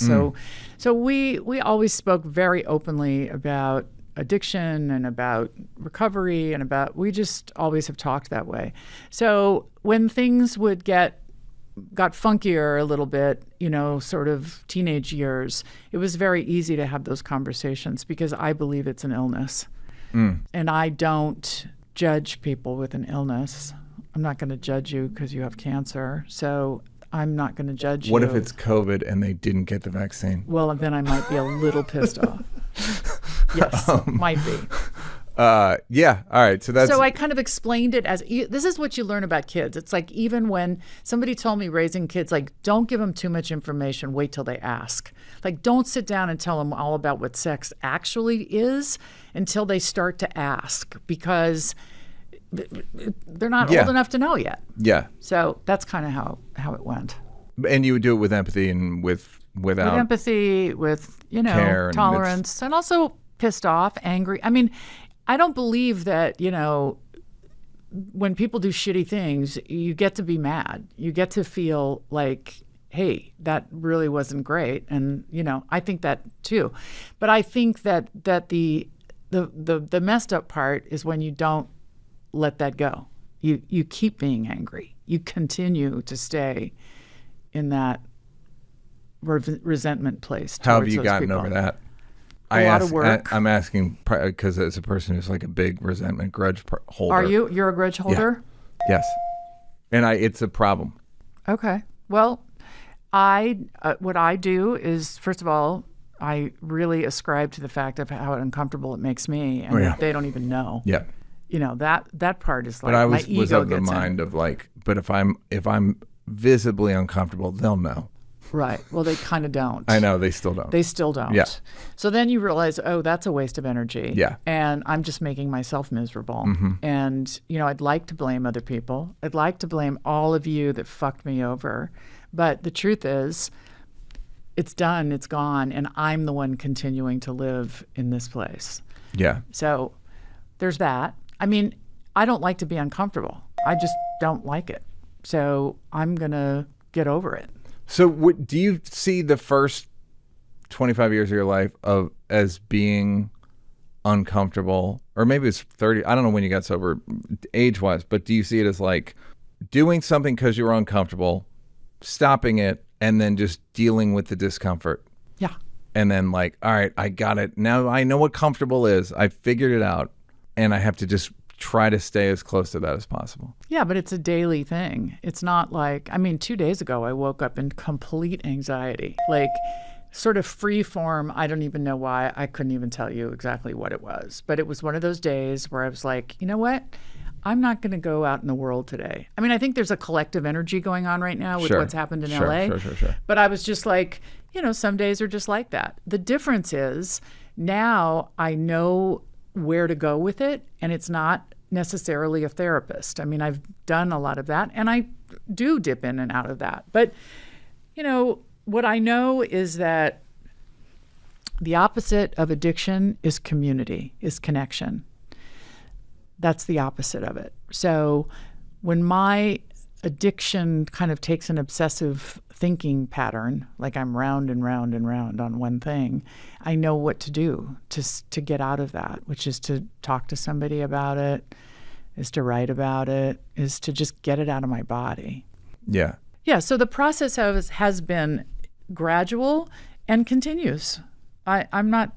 So we always spoke very openly about addiction and about recovery and we just always have talked that way. So when things got funkier a little bit, sort of teenage years, it was very easy to have those conversations because I believe it's an illness. And I don't judge people with an illness. I'm not going to judge you because you have cancer. So I'm not going to judge you. What if it's COVID and they didn't get the vaccine? Well, then I might be a little pissed off. Yes, might be. Yeah. All right. So I kind of explained it as this is what you learn about kids. It's like even when somebody told me raising kids, like don't give them too much information. Wait till they ask. Like don't sit down and tell them all about what sex actually is until they start to ask because they're not old enough to know yet. Yeah. So that's kind of how it went. And you would do it with empathy and without With empathy, with care and tolerance, and also pissed off, angry. I mean, I don't believe that, when people do shitty things, you get to be mad. You get to feel like, hey, that really wasn't great. And, I think that too. But I think that the messed up part is when you don't let that go. You keep being angry. You continue to stay in that resentment place. How have you those gotten people. over that? A lot of work. I'm asking because as a person who's like a big resentment grudge holder. Are you? You're a grudge holder? Yes. And it's a problem. Okay. Well, what I do is, first of all, I really ascribe to the fact of how uncomfortable it makes me, and that they don't even know. Yeah. That part is like But I my was ego of the gets in. mind of like, but if I'm visibly uncomfortable, they'll know. Right. Well, they kind of don't. I know, they still don't. They still don't. Yeah. So then you realize, oh, that's a waste of energy. Yeah. And I'm just making myself miserable. And, I'd like to blame other people. I'd like to blame all of you that fucked me over. But the truth is, it's done, it's gone, and I'm the one continuing to live in this place. Yeah. So there's that. I mean, I don't like to be uncomfortable. I just don't like it. So I'm going to get over it. So do you see the first 25 years of your life as being uncomfortable, or maybe it's 30, I don't know when you got sober age-wise, but do you see it as like doing something because you were uncomfortable, stopping it, and then just dealing with the discomfort? Yeah. And then like, all right, I got it. Now I know what comfortable is. I figured it out, and I have to just try to stay as close to that as possible. Yeah, but it's a daily thing. It's not like, 2 days ago I woke up in complete anxiety, like sort of free form. I don't even know why. I couldn't even tell you exactly what it was. But it was one of those days where I was like, you know what? I'm not going to go out in the world today. I think there's a collective energy going on right now with what's happened in LA. Sure. But I was just like, some days are just like that. The difference is now I know where to go with it, and it's not necessarily a therapist. I've done a lot of that, and I do dip in and out of that. But, what I know is that the opposite of addiction is community, is connection. That's the opposite of it. So when my addiction kind of takes an obsessive thinking pattern, like I'm round and round and round on one thing, I know what to do to get out of that, which is to talk to somebody about it, is to write about it, is to just get it out of my body. Yeah. Yeah, so the process has been gradual and continues. I'm not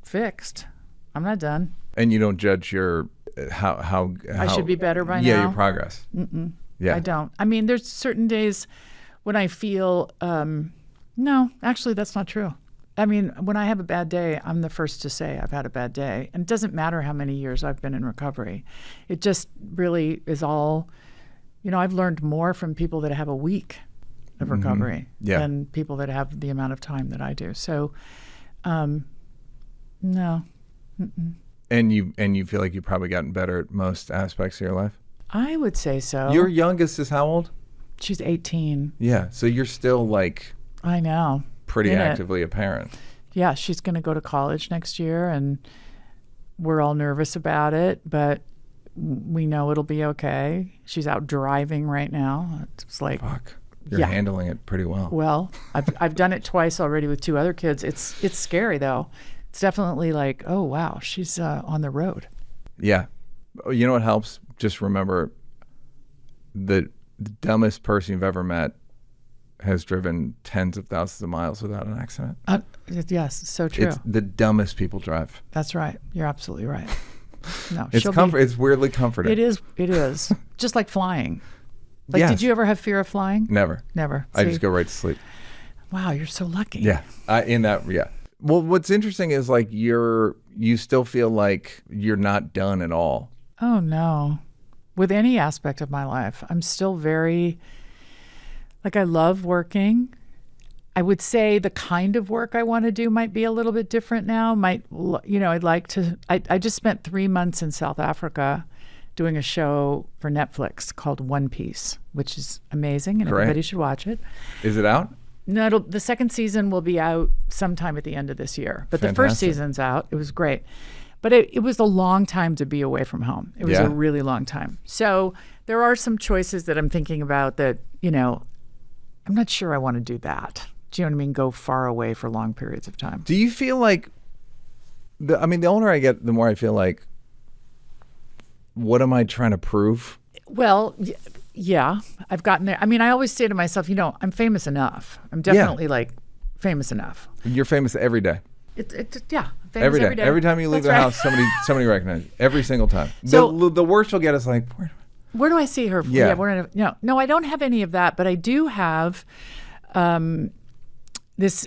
fixed. I'm not done. And you don't judge your how I should be better by now? Yeah, your progress. Mm-mm. Yeah. I don't. There's certain days when I feel, no, actually that's not true. When I have a bad day, I'm the first to say I've had a bad day. And it doesn't matter how many years I've been in recovery. It just really is all, I've learned more from people that have a week of recovery than people that have the amount of time that I do. So, no. Mm-mm. And you feel like you've probably gotten better at most aspects of your life? I would say so. Your youngest is how old? She's 18. Yeah, so you're still like... I know. Pretty actively a parent. Yeah, she's going to go to college next year, and we're all nervous about it, but we know it'll be okay. She's out driving right now. It's like... Fuck. You're handling it pretty well. Well, I've done it twice already with 2 other kids. It's scary, though. It's definitely like, oh, wow, she's on the road. Yeah. You know what helps? Just remember the dumbest person you've ever met has driven tens of thousands of miles without an accident. Yes, so true. It's the dumbest people drive. That's right. You're absolutely right. No, it's weirdly comforting. It is. Just like flying. Did you ever have fear of flying? Never. I just go right to sleep. Wow, you're so lucky. Yeah. Well, what's interesting is like you still feel like you're not done at all. Oh, no. With any aspect of my life, I'm still very, I love working. I would say the kind of work I want to do might be a little bit different now. I'd like to, I just spent 3 months in South Africa doing a show for Netflix called One Piece, which is amazing, and everybody should watch it. Is it out? No, the second season will be out sometime at the end of this year. But the first season's out. It was great. But it was a long time to be away from home. It was a really long time. So there are some choices that I'm thinking about that, I'm not sure I want to do that. Do you know what I mean? Go far away for long periods of time. Do you feel like, the older I get, the more I feel like, what am I trying to prove? Well, yeah, I've gotten there. I always say to myself, I'm famous enough. I'm definitely famous enough. You're famous every day. Famous every day. Every time you leave the house, somebody recognizes you. Every single time. So the worst you'll get is like, Where do I see her? Yeah. No, I don't have any of that, but I do have this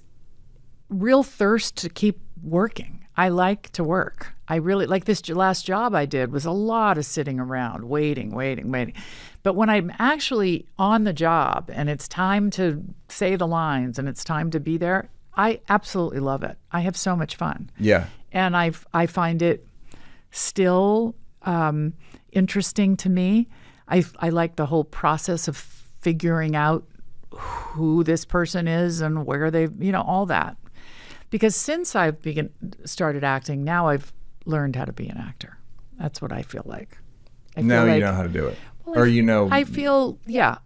real thirst to keep working. I like to work. I really like this last job I did was a lot of sitting around, waiting. But when I'm actually on the job and it's time to say the lines and it's time to be there, I absolutely love it. I have so much fun. Yeah. And I find it still interesting to me. I like the whole process of figuring out who this person is and where they, all that. Because since I've started acting, now I've learned how to be an actor. That's what I feel like. Now you know how to do it. I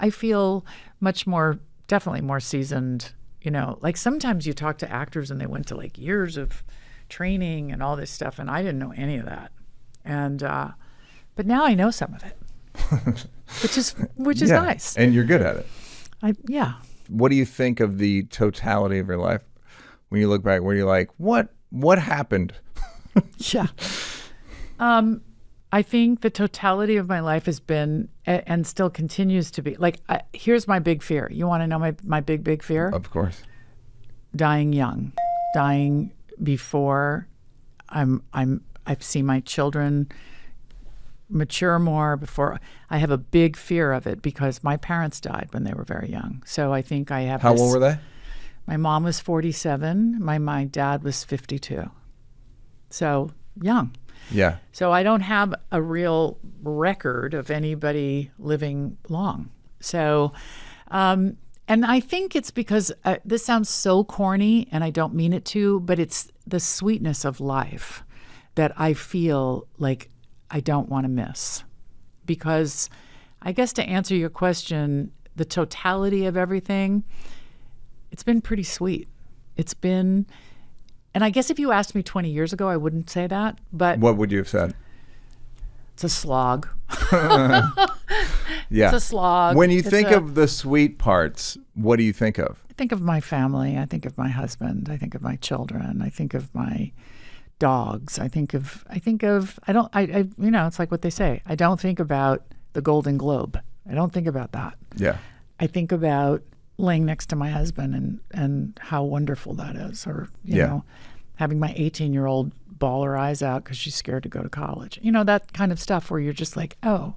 feel much more, definitely more seasoned. Like sometimes you talk to actors and they went to like years of training and all this stuff, and I didn't know any of that. And but now I know some of it, which is nice. And you're good at it. What do you think of the totality of your life when you look back? Where you're like, what happened? Yeah. I think the totality of my life has been and still continues to be like. Here's my big fear. You want to know my big fear? Of course. Dying young, dying before I've seen my children mature more. Before I have a big fear of it because my parents died when they were very young. So I think I have. How old were they? My mom was 47. My dad was 52. So young. Yeah. So I don't have a real record of anybody living long. So, and I think it's because this sounds so corny and I don't mean it to, but it's the sweetness of life that I feel like I don't want to miss. Because I guess to answer your question, the totality of everything, it's been pretty sweet. It's been... And I guess if you asked me 20 years ago, I wouldn't say that. But what would you have said? It's a slog. Yeah. It's a slog. When you think of the sweet parts, what do you think of? I think of my family. I think of my husband. I think of my children. I think of my dogs. I don't, it's like what they say. I don't think about the Golden Globe. I don't think about that. Yeah. I think about laying next to my husband and how wonderful that is, or having my 18-year-old bawl her eyes out because she's scared to go to college, that kind of stuff where you're just like, oh,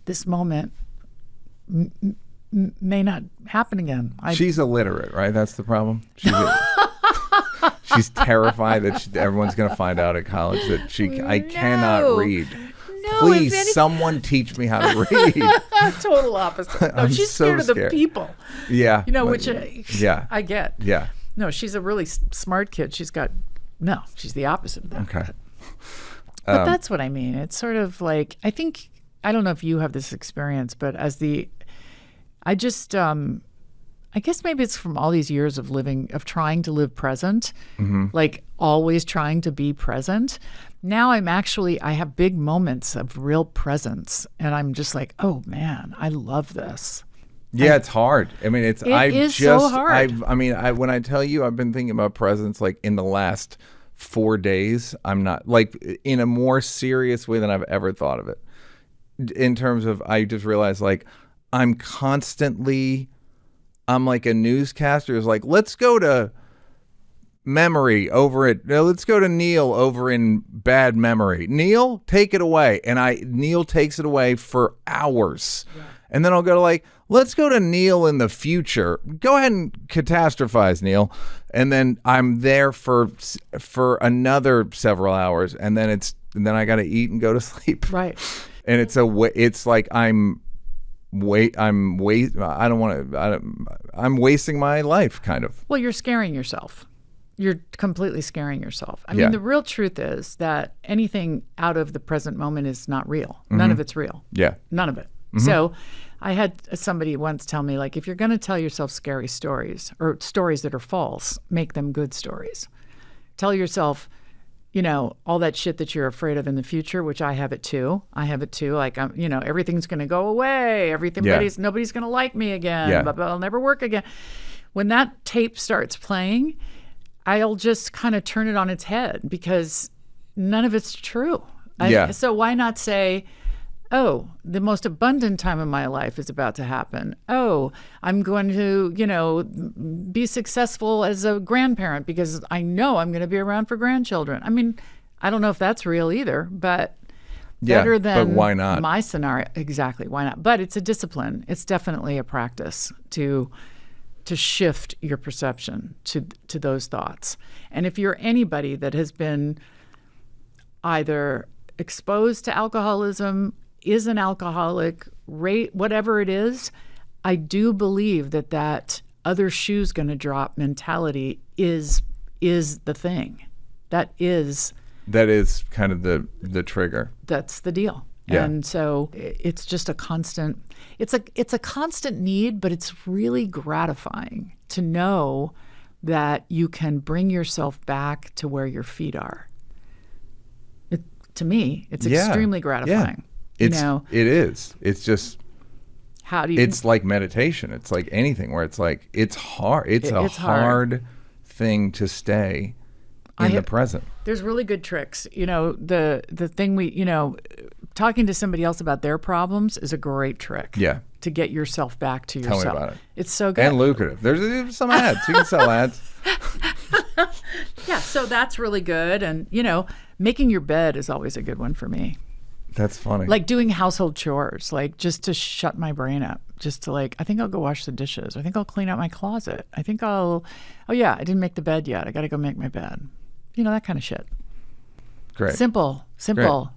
this moment may not happen again. She's illiterate, right? That's the problem. She's terrified that everyone's going to find out at college that I cannot read. No, please, someone teach me how to read. Total opposite. No, she's scared of the people. Yeah. Which I get. Yeah. No, she's a really smart kid. She's the opposite of that. Okay. But that's what I mean. It's sort of like, I don't know if you have this experience, but I guess maybe it's from all these years of trying to live present, like always trying to be present. Now I have big moments of real presence, and I'm just like, oh man, I love this. Yeah, it's hard. I mean, it is so hard. When I tell you I've been thinking about presence like in the last 4 days, I'm not like in a more serious way than I've ever thought of it. In terms of, I just realized like I'm like a newscaster who's like, let's go to let's go to Neal over in bad memory. Neal, take it away. And Neal takes it away for hours. Yeah. And then I'll go to like, let's go to Neal in the future. Go ahead and catastrophize, Neal. And then I'm there for another several hours. And then I got to eat and go to sleep. Right. And it's like I'm wasting my life, kind of. Well, you're scaring yourself. You're completely scaring yourself. I mean, the real truth is that anything out of the present moment is not real. None of it's real. Yeah. None of it. So I had somebody once tell me, like, if you're going to tell yourself scary stories or stories that are false, make them good stories. Tell yourself, all that shit that you're afraid of in the future, which I have it too. Like, everything's going to go away. Nobody's going to like me again. Yeah. But I'll never work again. When that tape starts playing, I'll just kind of turn it on its head because none of it's true. So why not say, Oh, the most abundant time of my life is about to happen. Oh, I'm going to, be successful as a grandparent because I know I'm going to be around for grandchildren. I mean, I don't know if that's real either, but better than but why not? My scenario. Exactly. Why not? But it's a discipline. It's definitely a practice to shift your perception to those thoughts. And if you're anybody that has been either exposed to alcoholism, is an alcoholic, whatever it is, I do believe that other shoe's going to drop mentality is the thing. That is kind of the trigger. That's the deal. Yeah. And so it's just a constant need, but it's really gratifying to know that you can bring yourself back to where your feet are. To me, it's extremely gratifying. Yeah. It is. It's just, how do you? It's like meditation. It's like anything where it's like, it's hard. It's a hard thing to stay in the present. There's really good tricks. The thing talking to somebody else about their problems is a great trick. Yeah. To get yourself back to yourself. Tell me about it. It's so good. And lucrative. There's some ads. You can sell ads. Yeah, so that's really good. And, making your bed is always a good one for me. That's funny. Like doing household chores, like just to shut my brain up, just to I think I'll go wash the dishes. I think I'll clean out my closet. I think I didn't make the bed yet. I got to go make my bed. That kind of shit. Great. Simple. Great. All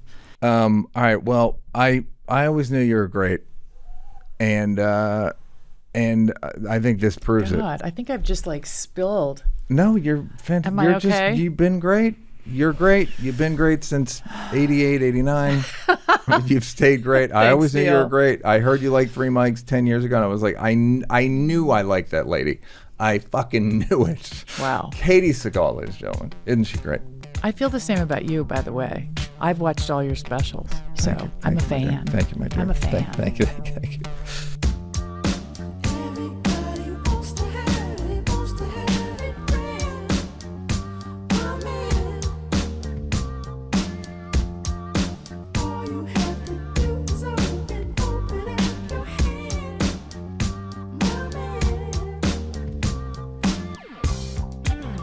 right. Well, I always knew you were great. And I think this proves it. I think I've just spilled. No, you're fantastic. Am I okay? You've been great. You're great. You've been great since 88, 89. You've stayed great. I always knew you were great. I heard you like 3 mics 10 years ago, and I was like, I knew I liked that lady. I fucking knew it. Wow. Katey Sagal, ladies and gentlemen. Isn't she great? I feel the same about you, by the way. I've watched all your specials, so I'm a fan. Thank you, my dear. I'm a fan. Thank you.